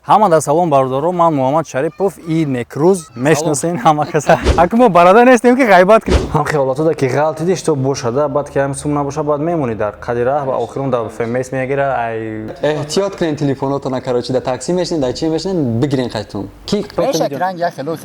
Ҳама дар салон бародаро, ман Муҳаммад Шарипов и Некрuz мешносен ҳама каса. Аки мо бародар нестем ки ғайбат кунем. Ҳам хиёлатода ки ғалати диш то бошада, баъд ки ҳам сум набоша, баъд мемонӣ дар қади раҳ ва охирон дар фемес мегира. Ай эҳтиёт кунен телефонотона, короче, дар такси мешинен, дар чи мешинен, бигирен қайтон. Ки бешак ранг я хело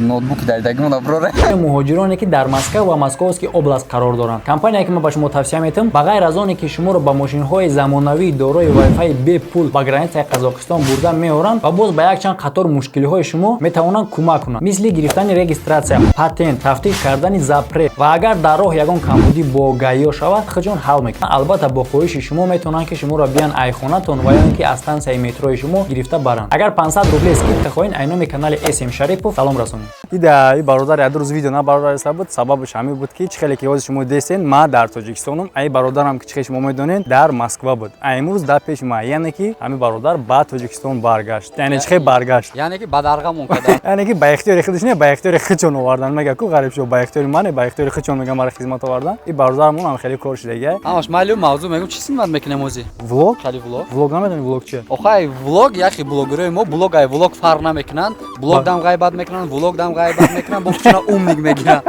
ноутбуки даридагимон аброра. муҳоҷироне ки дар Москва ва Московский област қарор доранд. Компанияе ки ман ба шумо тавсия метавам, ба ғайр аз оне ки шуморо ба мошинҳои замонавии дорои Wi-Fi бепул ба границаи Қазоқистон бурда меоранд ва боз ба якчанд қатор мушкилиҳои шумо метавонанд кӯмак кунанд, мисли гирифтани регистратсия, патент, тафтиш кардани запрет ва агар дар роҳ ягон камбудӣ бо гаиё шавад, хиҷон ҳал мекунанд. Албатта бо хоҳиши шумо метавонанд ки шуморо биён айхонатон ва ё ин ки аз стансияи метрои шумо гирифта баранд. Агар 500 рубли скидка хоҳед, айноми канали SM Шарипов салом расонед. Ида бародар як рӯз видео на бародар ҳисоб буд. Сабабаш ҳамин буд ки чихеле ки ҳозир шумо дестен, ма дар Тоҷикистонам, ай бародарам ки чихеле шумо медонен дар Москва буд. Имрӯз дар пеши ма, яъне ки ҳамин бародар ба Тоҷикистон баргашт. Яъне чихе баргашт. Яъне ки ба дарғамон када. Яъне ки ба ихтиёри худаш не, ба ихтиёри хичон овардан. Мега ку ғариб шо, ба ихтиёри мане, ба ихтиёри хичон мега мара хизмат овардан. И бародарамон ҳам хеле кор шидага. Амаш маълум мавзӯъ мегум чӣ симат мекунем ҳозир? Влог? Хали влог. Влог намедонӣ влог чие? Охай влог яхи блогерои мо блог ай влог фарқ намекунанд. Блог дам ғайбат мекунанд, влог дам ғайбат мекунанд. Бо чуна умник мегиранд.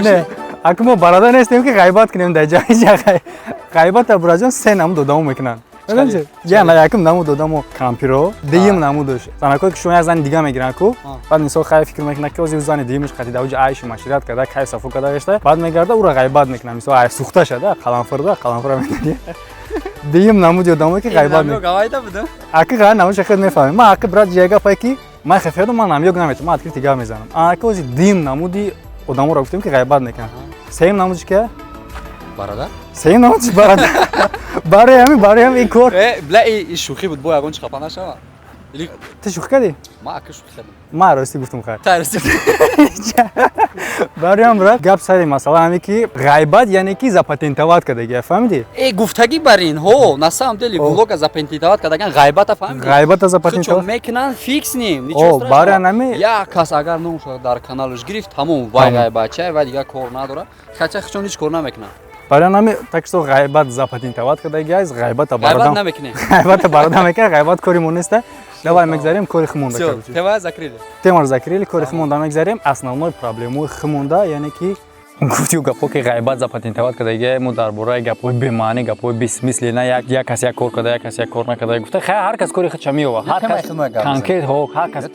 Не, аки мо бародар нестем ки ғайбат кунем дар ҷои ҷа. Ғайбата бураҷон се намуд одамон мекунанд. Яна яким намуд одамон кампиро, деюм намудаш. Занакое ки шумо як зани дига мегиранд ку. Баъд инсон хай фикр мекунад ки ҳозир зани деюмиш қатида уҷа айши машират карда, кайф сафо карда гашта. Баъд мегарда ура ғайбат мекунад. Мисол ай сухта шада, қаламфира мекунад. Деюм намуди одамон ки ғайбат мекунад. Гавайда будам. Аки ғайбат намуд шахид мефаҳмем. Ман аки брат ҷига пай ки ман хефиядам ман намёк наметавонам, ман открити гап мезанам. Аки ҳозир деюм намуди одамонро гуфтем ки ғайбат мекунад. Сеюм намудиш кия? Бародар? Сеюм намудиш бародар. Барои ҳамин кор. Бля и шӯхӣ буд, бо ягон чӣ хапа нашава. Ту шӯхӣ кардӣ? Ман аки шӯхӣ кардам. Ман ростӣ гуфтам хайр. Та ростӣ. Барои ҳам брат гап сари масъала ҳаме ки ғайбат яъне ки запатентоват кардагия, фаҳмидӣ? Гуфтагӣ бар ин ҳо, на самом деле влога запатентоват кардаган ғайбата фаҳмидӣ? Ғайбата запатентоват мекунанд фикс ним. барои ҳаме як кас агар ном шуда дар каналаш гирифт, тамом вай ғайбатчай, вай дигар кор надорад. Хача хичон ҳеч кор намекунад. барои ҳаме так что ғайбат запатентоват кардагиаст, ғайбата ғайбат намекунем. Ғайбата бародар мекунад, ғайбат кори мо неста. Давай мегзарем кори химонда. Всё, тема закрыли. Тема закрыли, кори химонда мегзарем. Основной проблемой химонда яъне ки гуфтиу гапҳо ки ғайбат запатентоват кардагия, мо дар бораи гапҳои бемаъни, гапҳои бесмисли, на як кас як кор карда, як кас як кор накарда. Гуфта ҳар кас кори худша меёвад. Ҳар кас конкрет ҳар кас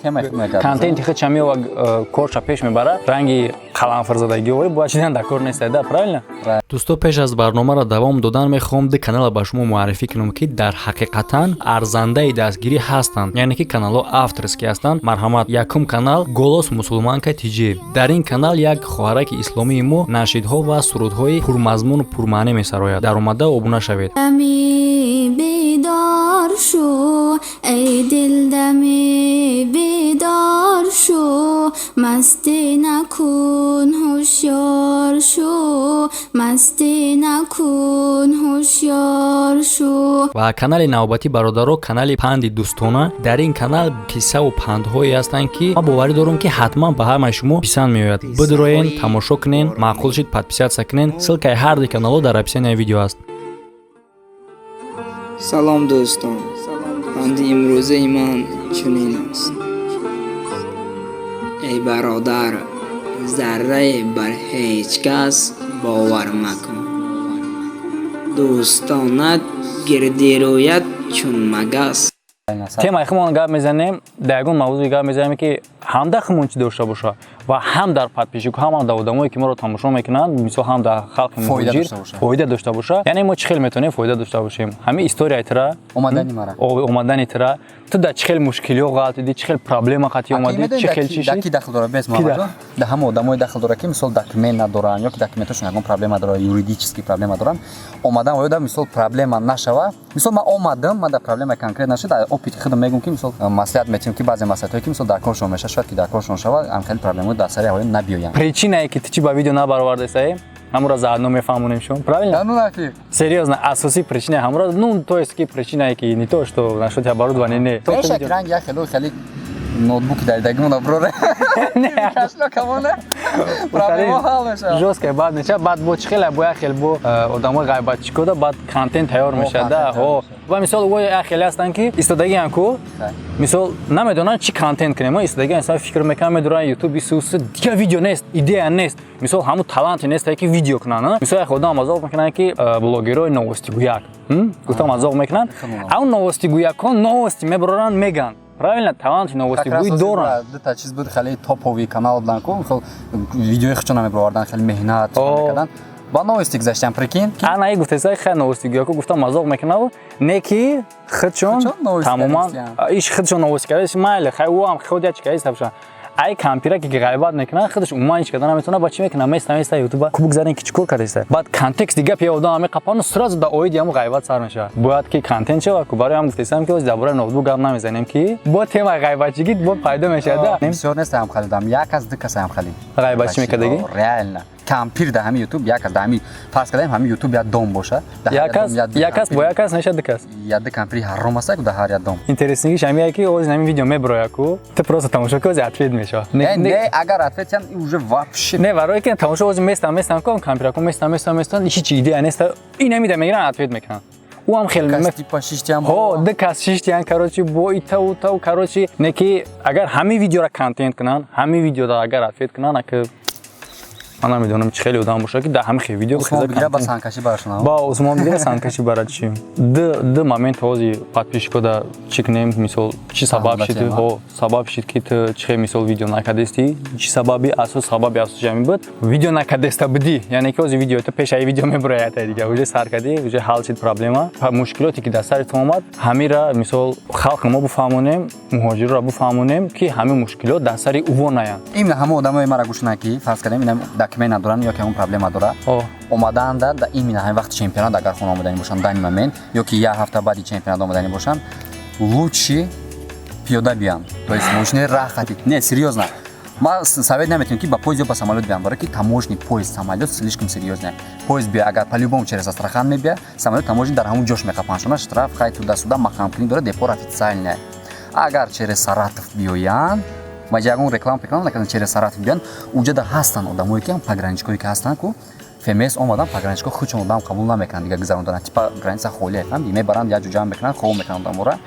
контенти худша меёвад, корша пеш мебарад. Ранги қаламфирзадагӣ ҳои бояд шудан дар кор нест, да, правильно? Дӯсто, пеш аз барномаро давом додан мехоҳам ди канала ба шумо муаррифӣ кунам ки дар ҳақиқатан арзандаи дастгирӣ ҳастанд, яъне ки каналҳо авторски ҳастанд. Марҳамат, якум канал Голос мусулманка TG. Дар ин канал як хоҳараки исломии мо нашидҳо ва сурудҳои пурмазмуну пурмаънӣ месарояд. Дар омада обуна шавед. بیدار شو ای دل دمی بیدار شو مستی نکن هوشیار شو مستی نکن هوشیار شو. ва канали навбати бародаро, канали панди дӯстона. Дар ин канал қиссаву пандҳое ҳастанд ки ман боварӣ дорам ки ҳатман ба ҳамаи шумо писанд меояд. Бидроен, тамошо кунен, маъқул шид подписатсия кунен. ссилкаи ҳар ду каналҳо дар описанияи видео аст. سلام دوستان، پند امروزه من چنین است. ای برادر، ذره بر هیچ کس باور مکن. دوستانت گردی رویت چون مگس. темаи химон гап мезанем, дар ягон мавзӯи гап мезанем ки ҳам дар химон чӣ дошта боша ва ҳам дар подписчик, ҳам дар одамое ки моро тамошо мекунанд, мисол ҳам дар халқи муҳоҷир фоида дошта боша. Яъне мо чӣ хел метавонем фоида дошта бошем? Ҳамин историяи тира, омадани тира, ту дар чӣ хел мушкилиҳо ғалат идӣ, чӣ хел проблема қатӣ омадӣ, чӣ хел чӣ даки дахл дора без маваҷҷоҳ. Да ҳама одамои дахл дора ки мисол документ надоранд ё ки документашон ягон проблема дорад, юридически проблема доранд. Омадан вода мисол проблема нашава. Мисол ман омадам, ман дар проблема конкрет нашуда, опити худам мегум ки мисол маслиҳат метиҳам ки баъзе масъалаҳое ки мисол дар коршон меша, шояд ки дар коршон шава, ам хеле проблемаҳои дар сари ҳавои набиёянд. Причинаe ки ту чӣ ба видео набаровардасаи? ҳамуро заъно мефаҳмонем шумо, правильно? Ну наки. Серьёзно, асосии причинаи ҳамуро, ну то есть ки причинаe ки не то, что нашуд оборудование не. Бешак ранг я хело ноутбуки дайдагимона броре. Не, кашло камона. Проблема хал меша. жёстка баъд меша баъд бо чихела бо яхел бо одамои ғайбатчӣ кода баъд контент тайёр мешада ҳо ва мисол во яхеле ҳастанд ки истодагиян ку мисол намедонанд чӣ контент кунем мо истодагиян инсон фикр мекунад медонанд ютуб исуси дигар видео нест идея нест мисол ҳамун таланти несте ки видео кунанд мисол як одам мазоқ мекунанд ки блогерои новостигӯяк гуфта мазоқ мекунанд ҳамун новостигӯякон новости мебароранд меган правильно таланти новостигӯӣ доранд дута чиз буд хеле топови канал буданд ку мисол видеои хучона мебароварданд хеле меҳнат мекарданд ба новости гузаштан прикин ана гуфтесай хе новостигӯяко гуфта мазоқ мекунад не ки худшон тамоман иш худшон новости кардаш майли хай ӯ ҳам худ яч кардаш сабша ай кампира ки ғайбат мекунад худаш умуман иш кардан наметавонад ба чӣ мекунад места ютуба кубук заден ки чӣ кор кардеста баъд контекст дига пия одам меқапану сразу да оиди ҳамун ғайбат сар мешавад бояд ки контент шава ку барои ҳам гуфтесам ки дар бораи ноутбук гап намезанем ки бо темаи ғайбатчигӣ бо пайдо мешавад бисёр нест ҳам халидам як аз ду кас ҳам халид ғайбатчӣ мекардаги реально кампир да ҳами ютуб як аз да ҳами фарз кардем ҳами ютуб як дом боша як кас бо як кас неша ду кас як ду кампири ҳаром аста ку да ҳар як дом интереснгиш ҳамия ки ози ҳамин видео мебарояд ку ту просто тамошо ки ози ответ мешавад не агар ответ ям уже вообще не барои ки тамошо ози местан ку кампираку местан ҳичи чӣ идея неста ин ҳамида мегиранд ответ мекунанд ӯ ҳам хеле типа шиштиам ду кас шиштиян короче бо итау короче не ки агар ҳамин видеоро контент кунанд ҳамин видеода агар ответ кунанд ака ман намедонам чӣ хеле одам бошад ки дар ҳамин хел видео ба санкашӣ барашона ба усмон бигира санкашӣ бара чӣ ду момент ҳози подписчикода чӣ кунем мисол чӣ сабаб шид сабаб шид ки ту чӣ хел мисол видео накардести чӣ сабаби сабаби асоси ҳамин буд видео накардеста будӣ яъне ки ози видео ту пешаи видео мебарояд дига уже сар кардӣ уже ҳал шид проблема мушкилоте ки дар сари ту омад ҳамира мисол халқи мо бифаҳмонем муҳоҷирро бифаҳмонем ки ҳамин мушкилот дар сари ӯво наянд имна ҳама одамои мара гӯш на ки фарз кардем инам документ надоранд ё ки ҳамун проблема дора омадаанд да имина ҳамин вақти чемпионат агар хона омадани бошанд дани момент ё ки як ҳафта баъди чемпионат омадани бошанд лучши пиёда биям то есть мошини раҳ хатид не серьёзно ма совет наметонем ки ба поезд ё ба самолёт биям барои ки таможни поезд самолёт слишком серьёзне поезд бия агар по-любому через Астрахан мебия самолёт таможни дар ҳамун ҷош меқапаншона штраф хай туда-суда мақамкунӣ дора депор официальне агар через Саратов биёянд ма ягон реклама накардам через Саратов биёянд уҷада ҳастанд одамое ки пограничкое ки ҳастанд ку фмс омадан пограничко худшон одам қабул намекунанд дига гузарондан типа граница холие ҳам мебаранд як ҷо ҷамъ мекунанд хоб мекунанд одамора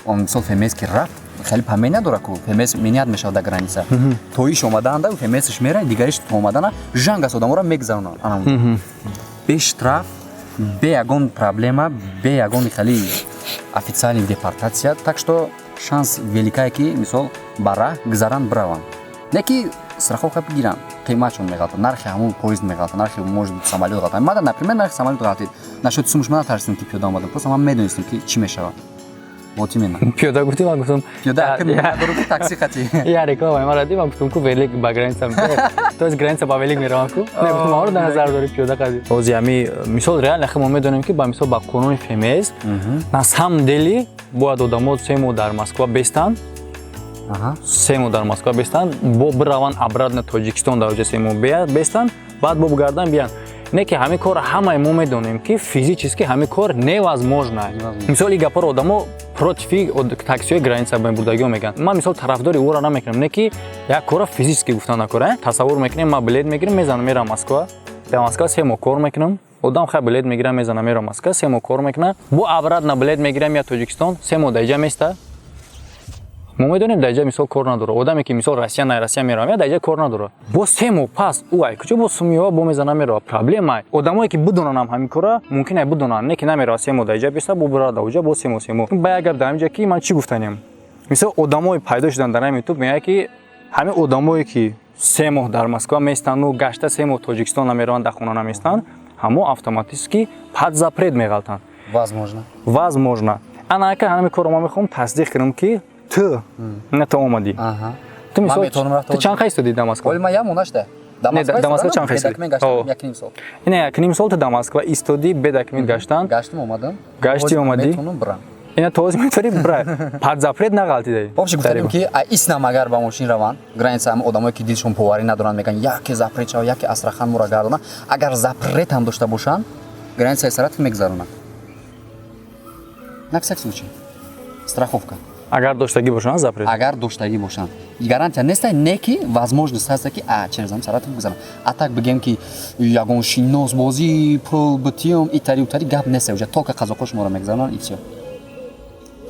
мисол фмс ки рафт хеле памин надора ку фмс меният мешавад дар граница то иш омадаанда фмсш мера дигариш то омадана жанг аст одамора мегузаронанд анам бе штраф бе ягон проблема бе ягон хали официальный депортация так что шанс великае ки мисол бара гузаранд браванд не ки страховка бигиранд қиматшон меғалтад нархи ҳамун поезд меғалтад нархи может быть самолёт ғалтад мада например нархи самолёт ғалтид нашуд сумш мана тарсидам ки пиёда омадам просто ман медонистам ки чӣ мешавад вот именно пиёда гуфтӣ ман гуфтам пиёда надору ки такси хати я реклама мара дидам гуфтам ку велик ба граница то есть граница ба велик мераванд ку не гуфтам маро дар назар дори пиёда қади ози ами мисол реально мо медонем ки ба мисол ба қонуни фмс на самом деле бояд одамо 3 моҳ дар Москва бестанд 3 моҳ дар Москва бестанд бо бираванд обратно Тоҷикистон дар оҷа 3 моҳ бестанд баъд бо бугардан биянд не ки ҳамин кор ҳамаи мо медонем ки физически ҳамин кор невозможно мисол и гапаро одамо против таксиҳои граница бурдагиҳо мегӯянд ман мисол тарафдори ӯро намекунам не ки як кора физически гуфтан накора тасаввур мекунем ман билет мегирам мезанам мерам Москва дар Москва 3 моҳ кор мекунам одам хай билет мегирам мезанам мерам Москва 3 моҳ кор мекунам бо обратно билет мегирам я Тоҷикистон 3 моҳ дар ҷа места мо медонем дар ҷа мисол кор надора одаме ки мисол Россия меравам я дар ҷа кор надора бо 3 моҳ пас ӯ ай куҷо бо сумиёва бо мезанам мерава проблема одамое ки бидонанам ҳамин кора мумкин ай бидонанд не ки намерава 3 моҳ дар ҷа биста бо бирада уҷа бо 3 моҳ ба агар дар ҳамин ҷа ки ман чӣ гуфтанем мисол одамои пайдо шудан дар ҳамин ютуб меяд ки ҳамин одамое ки 3 моҳ дар Москва местану гашта 3 моҳ Тоҷикистон наметавонанд дар хона наместанд ҳамо автоматически под запрет меғалтанд возможно ана ака ҳамин коро ма мехоҳам тасдиқ кунам ки ту не то омади ту мисол ту чанд хай истоди дар Москва ма як монашда дар Москва чанд хай истоди не як ним сол ту дар Москва истоди бе документ гаштан гашти омади ина тоз метори бра под запрет нағалтидаи вообще гуфтадем ки иснам агар ба мошин раванд граница ҳам одамое ки дилшон поварӣ надоранд мегӯянд яке запрет шава яке Астрахан мора гардонад агар запрет ҳам дошта бошанд границаи Саратов мегузаронанд на всякий случай страховка агар доштагӣ бошанд запрет. агар доштагӣ бошанд. Гарантия нест не ки возможност ҳаст ки чезам сарат бизанам. А так бигем ки ягон шиносбозӣ пул битиём итари утари гап нест. Уже то ки қазоқо шуморо мегзананд и всё.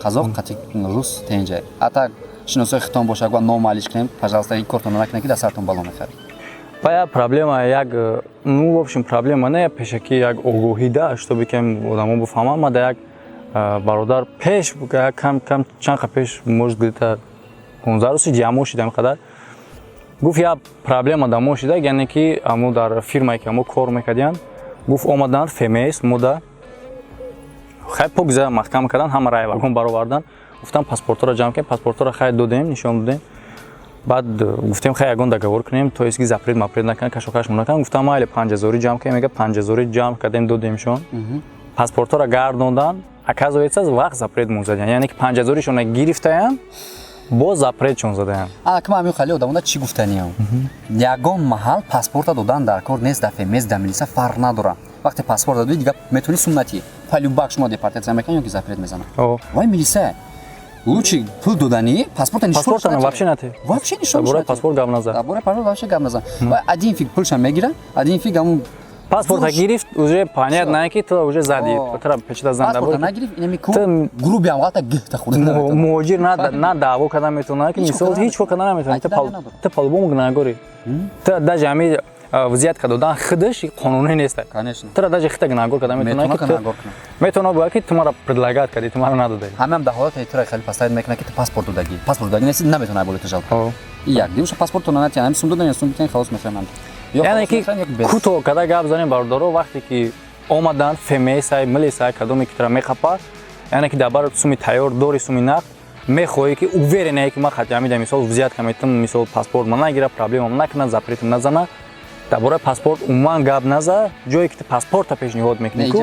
Қазоқ қатӣ рус тенҷа. А так шиносои хитон боша ва номалиш кунем, пожалуйста ин кортон накунед ки дастартон бало мехаред. Пая проблема як ну в общем проблема не пешаки як огоҳӣ да, чтобы кем одамо бифаҳманд. Ма да як бародар пеш кам чанқа пеш может где-то 15 рӯзи ҷамъ шидам қадар. Гуфт я проблема дамо шида, яъне ки амо дар фирмае ки амо кор мекардем, гуфт омадан ФМС мода хай погза маҳкам кардан, ҳама рай вагон баровардан. Гуфтам паспортро ҷамъ кунем, паспортро хай додем, нишон додем. Баъд гуфтем хай ягон договор кунем, то есть ки запрет мапрет накунем, кашокаш накунем. Гуфтам майли 5000 ҷамъ кунем, мега 5000 ҷамъ кардем додемшон. Паспортро гардондан, оказывается вақт запрет музадян, яъне ки 5000-шона гирифтаян, бо запретшон задаям. Кма ами хали одамода чӣ гуфтаниям? Ягон маҳал паспорта додан дар кор нест, дар ФМС, дар милиса фарқ надора. Вақте паспорт додӣ дига метавонӣ суннатӣ. Палюбак шумо депортатсия мекунед, ёки запрет мезанад. Вай милиса лучше пул доданӣ, паспорта нишон. Паспорта вообще нате. Вообще нишон. Бора паспорт гап назад. Бора паспорт вообще гап назад. Один фиг пулша мегира, один фиг аму паспорта гирифт, уже понятно не ки то уже зади. Тра печата занда бор. Паспорта нагирифт, инами ку груби амалта гихта хурд. Муҳоҷир на даъво кардан метавонад ки мисол ҳеҷ кор кардан наметавонад. Та палбому нагори. Та даже ами вазият кардан хидаш қонунӣ нест. Конечно. Тра даже хита нагор кардан метавонад ки метавонад бо ки тумара предлагат карди, тумара надодаи. Ҳамам да ҳолат эътироф хеле пастайд мекунад ки паспорт додагӣ. Паспорт додагӣ нест, наметавонад болит жал. Як дивша паспорт нанати, ам сум додан, сум битен халос мефаҳманд. Яъне ки куто када гап занем бародаро вақте ки омадан ФМС-ай, милисай кадоме ки тра мехапад, яъне ки дабар суми тайёр дори суми нақд мехоҳӣ ки уверене ки ма хатиамида мисол взятка метам, мисол паспорт ма нагира, проблема накунад, запретам назана. Дабораи паспорт умуман гап наза, ҷое ки паспорта пешниҳод мекунӣ ку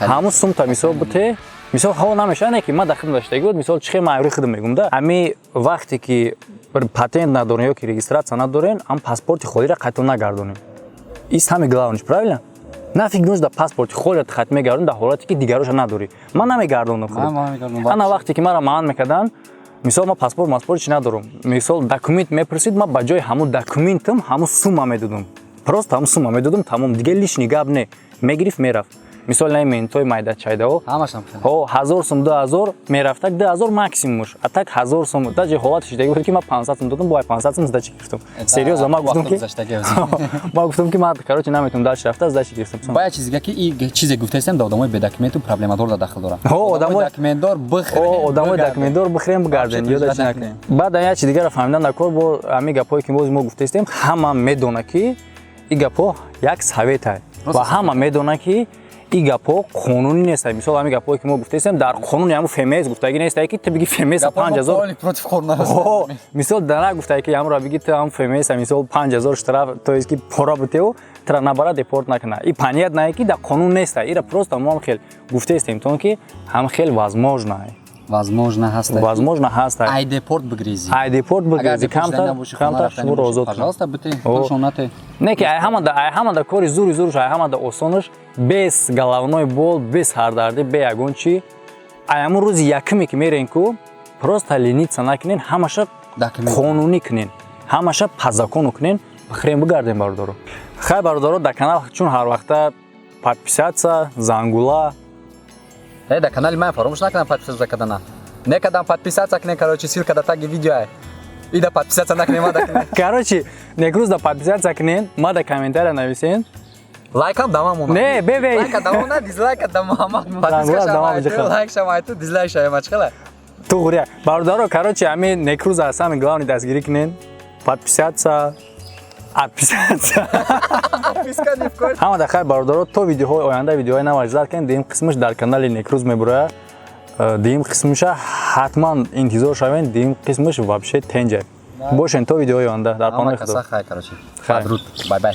ҳамун сумта мисол бите, мисол ҳаво намешавад ки ма дар хидмат даштагӣ буд, мисол чӣ хел ма айёри хидм мегӯм да. Ами вақте ки патент надорем ёки регистратсия надорем, ам паспорти холира қайтон нагардонем. И сами главниш, правильно? На фиг нужда паспорти холира хат мегардонем дар ҳолате ки дигароша надорӣ. Ма намегардонам худ. Ана вақте ки мара маън мекардан, мисол ма паспорт чи надорам. Мисол документ мепурсид, ма ба ҷои ҳамун документам ҳамун сумма медодам. Просто ҳамун сумма медодам, тамом. Дига лишни гап не. Мегирифт мерафт. Мисол наментои майда чайдао. Ҳамашам. 1000 сум 2000 мерафт, так 2000 максимумш. А так 1000 сум. Даже ҳолати шидаги буд ки ма 500 сум додам, бо 500 сум здачи гирифтам. Сериозно ма гуфтам ки ма гуфтам ки ма короче наметавонам дальше рафта, здачи гирифтам. Бая чизига ки и чизе гуфтастем да одамои бедокументу проблемадор да дахил дорад. Одамои документдор бихрем. Одамои документдор бихрем бигарден, ёдаш накунем. Баъд як чиз дигара фаҳмидан дар кор бо ами гапое ки мо гуфтастем, ҳама медона ки и гапо як советай. Ва ҳама медона ки и гапо қонунӣ нест. Мисол ҳами гапое ки мо гуфтастем дар қонуни ҳамун ФМС гуфтагӣ нест ки ты биги ФМС 5000 против қонун. Мисол дана гуфтагӣ ки ҳамро биги ты ҳам ФМС мисол 5000 штраф, то есть ки пора бутео тра набара депорт накуна. И понятно ки дар қонун нест. Ира просто мо хел гуфтастем то ки ҳам хел возможно. Возможно ҳаст. Возможно ҳаст. Ай депорт бигризи. Ай депорт бигризи. Камтар шумо озод. Пожалуйста, бите. Пошонате. Не ки ай ҳамада кори зури ай ҳамада осонаш, без головной бол, без ҳардарди, бе ягон чи. Ай ҳамун рӯзи якуме ки мерен ку, просто ленитса накунен, ҳамаша қонунӣ кунен. Ҳамаша по закону кунен, хрем бигардем бародаро. Хай бародаро дар канал чун ҳар вақта подписаться, зангула. Да канали ман фаромӯш накунам подписаться кардана. Некадам подписаться кунем, короче, ссылка до таги видео. И да подписаться накунем, ма да кунем. Короче, некрӯз да подписаться кунем, ма да комментария нависен. Лайкам дамамона. Не, бебе. Лайка дамона, дизлайка дамама. Подписка шамайту, лайк шамайту, дизлайк шамайту. Чхела? Тугрия. Бародаро, короче, ами некрӯз аз сами главни дастгирӣ кунен. Подписаться. Подписаться. Подписка ни в кои. Ҳама да хайр бародаро, то видеоҳои оянда видеоҳои наваш зад кунем, дим қисмаш дар канали Некрӯз мебурая. Дим қисмаша ҳатман интизор шавен, дим қисмаш вообще тенҷа. Бошен то видеоҳои оянда дар қонаи Худо. Хай, короче. Мабрук. Бай бай.